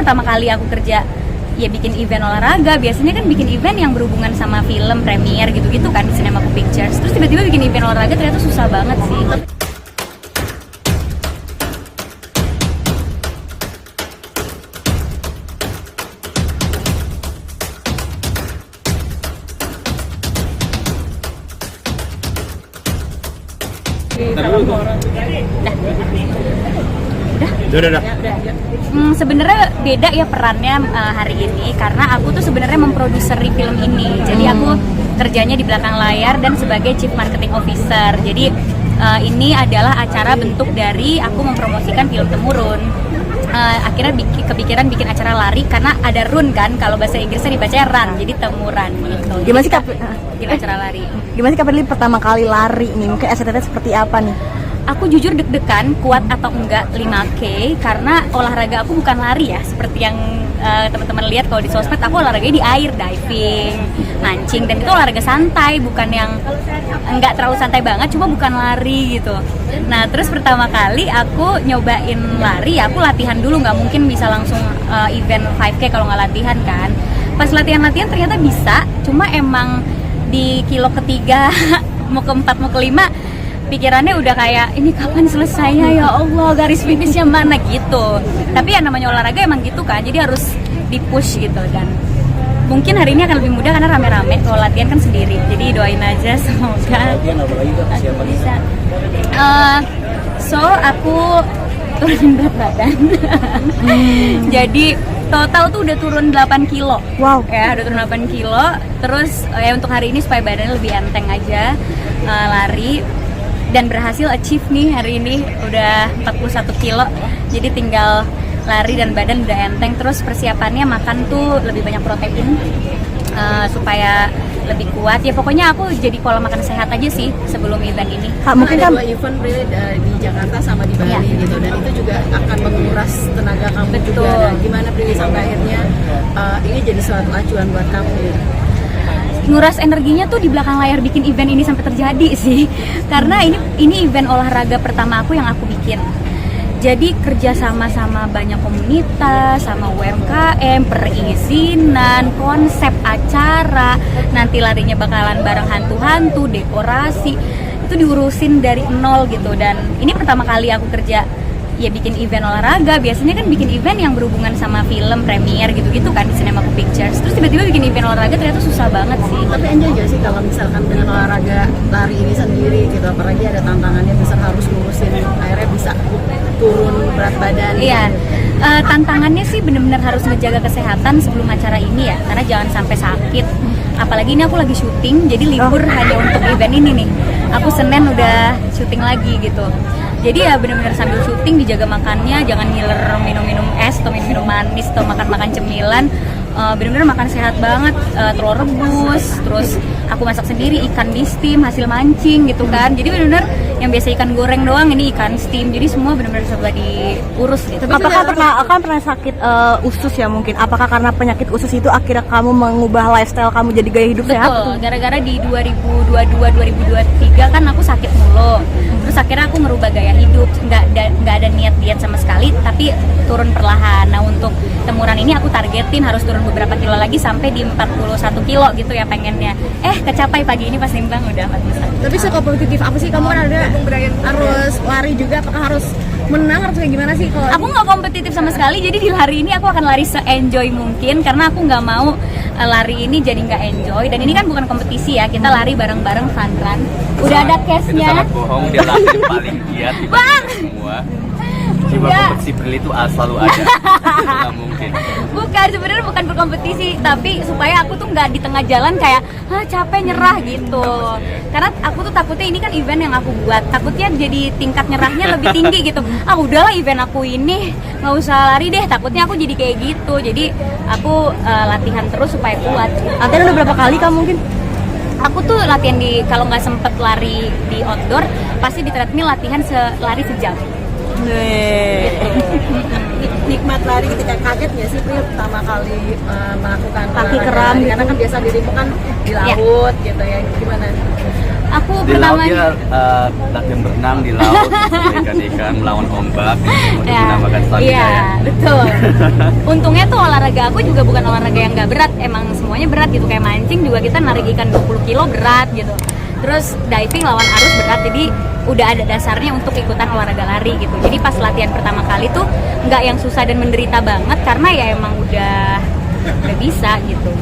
pertama kali aku kerja ya bikin event olahraga. Biasanya kan bikin event yang berhubungan sama film, premier gitu-gitu kan di Cinemaku Pictures. Terus tiba-tiba bikin event olahraga ternyata susah banget sih. Udah. Sebenarnya beda ya perannya hari ini karena aku tuh sebenarnya memproduseri film ini. Jadi aku kerjanya di belakang layar dan sebagai Chief Marketing Officer. Jadi ini adalah acara bentuk dari aku mempromosikan film Temurun. Akhirnya kepikiran bikin acara lari karena ada run kan, kalau bahasa Inggrisnya dibacanya run, jadi temuran gitu. Gimana sih bikin acara lari? Gimana sih Kapri pertama kali lari nih? Mungkin STT seperti apa nih? Aku jujur deg-degan kuat atau enggak 5K karena olahraga aku bukan lari ya, seperti yang teman-teman lihat kalau di sosmed. Aku olahraganya di air, diving, mancing, dan itu olahraga santai, bukan yang enggak terlalu santai banget, cuma bukan lari gitu. Nah terus pertama kali aku nyobain lari, aku latihan dulu, nggak mungkin bisa langsung event 5K kalau nggak latihan kan. Pas latihan ternyata bisa, cuma emang di kilo ketiga mau keempat mau kelima pikirannya udah kayak ini kapan selesainya ya Allah, garis finishnya mana gitu. Tapi ya namanya olahraga emang gitu kan, jadi harus di-push gitu. Dan mungkin hari ini akan lebih mudah karena rame-rame, kalau latihan kan sendiri. Jadi doain aja semoga bisa. So aku turunin berat badan. Jadi total tuh udah turun 8 kilo. Wow. Ya udah turun 8 kilo. Terus ya untuk hari ini supaya badannya lebih enteng aja, lari. Dan berhasil achieve nih hari ini udah 41 kilo. Jadi tinggal lari dan badan udah enteng. Terus persiapannya makan tuh lebih banyak protein supaya lebih kuat. Ya pokoknya aku jadi pola makan sehat aja sih sebelum event ini. Mungkin ada kan 2 event di Jakarta sama di Bali ya, gitu, dan itu juga akan menguras tenaga kamu. Betul. Juga. Dan gimana Prilly sampai akhirnya ini jadi suatu acuan buat kamu gitu? Nguras energinya tuh di belakang layar bikin event ini sampai terjadi sih. Karena ini event olahraga pertama aku yang aku bikin. Jadi kerja sama banyak komunitas, sama UMKM, perizinan, konsep acara, nanti larinya bakalan bareng hantu-hantu, dekorasi, itu diurusin dari nol gitu. Dan ini pertama kali aku kerja ya bikin event olahraga. Biasanya kan bikin event yang berhubungan sama film, premier gitu-gitu kan di Cinemaku Pictures. Terus tiba-tiba bikin event olahraga ternyata susah banget sih. Tapi enjoy gak sih kalau misalkan dengan olahraga lari ini sendiri gitu, apalagi ada tantangannya besar harus ngurusin akhirnya bisa turun berat badan? Iya, tantangannya sih benar-benar harus ngejaga kesehatan sebelum acara ini ya, karena jangan sampai sakit. Apalagi ini aku lagi syuting, jadi libur hanya untuk event ini nih. Aku Senin udah syuting lagi gitu. Jadi ya benar-benar sambil syuting dijaga makannya, jangan ngiler minum-minum es atau minum-minum manis atau makan-makan cemilan. Benar-benar makan sehat banget, telur rebus, terus aku masak sendiri ikan di steam hasil mancing gitu kan. Jadi benar-benar yang biasa ikan goreng doang, ini ikan steam. Jadi semua benar-benar coba diurus gitu. apakah pernah sakit usus ya mungkin? Apakah karena penyakit usus itu akhirnya kamu mengubah lifestyle kamu jadi gaya hidup sehat? Betul, gara-gara di 2022-2023 kan aku sakit mulu. Terus akhirnya aku merubah gaya hidup, nggak ada niat diet sama sekali, tapi turun perlahan. Nah untuk Temuran ini aku targetin harus turun beberapa kilo lagi sampai di 41 kilo gitu ya pengennya. Kecapai pagi ini pas nimbang udah 41. Tapi sekompetitif apa sih kamu? Kan ada harus lari juga, apakah harus menang atau kayak gimana sih? Kalau aku nggak kompetitif sama sekali, jadi di hari ini aku akan lari se-enjoy mungkin karena aku nggak mau lari ini jadi nggak enjoy. Dan ini kan bukan kompetisi ya, kita lari bareng-bareng fun run. Udah ada cashnya. Itu sangat bohong, dia lari paling giat di semua. Jiwa kompetisi Prilly itu selalu ada. Itu nggak mungkin. Bukan, sebenarnya bukan berkompetisi, tapi supaya aku tuh nggak di tengah jalan kayak capek nyerah gitu. Karena aku tuh takutnya ini kan event yang aku buat, takutnya jadi tingkat nyerahnya lebih tinggi gitu. Udahlah event aku ini nggak usah lari deh, takutnya aku jadi kayak gitu. Jadi aku latihan terus supaya kuat. latihan udah berapa kali kamu mungkin? Aku tuh latihan kalau nggak sempet lari di outdoor, pasti di treadmill latihan lari sejam. Nih. nikmat lari ketika kaget nggak sih Pri pertama kali melakukan Kaki olahraga kram lari? gitu. Karena kan biasa dirimu kan di laut gitu ya, gimana? Aku Di laut pertama dia latihan berenang di laut, ikan-ikan melawan ombak untuk menambahkan stamina iya, ya. betul. Untungnya tuh olahraga aku juga bukan olahraga yang nggak berat, emang semuanya berat gitu. Kayak mancing juga kita narik ikan 20 kilo berat gitu. Terus diving lawan arus berat, jadi udah ada dasarnya untuk ikutan olahraga lari gitu. Jadi pas latihan pertama kali tuh nggak yang susah dan menderita banget, karena ya emang udah bisa gitu.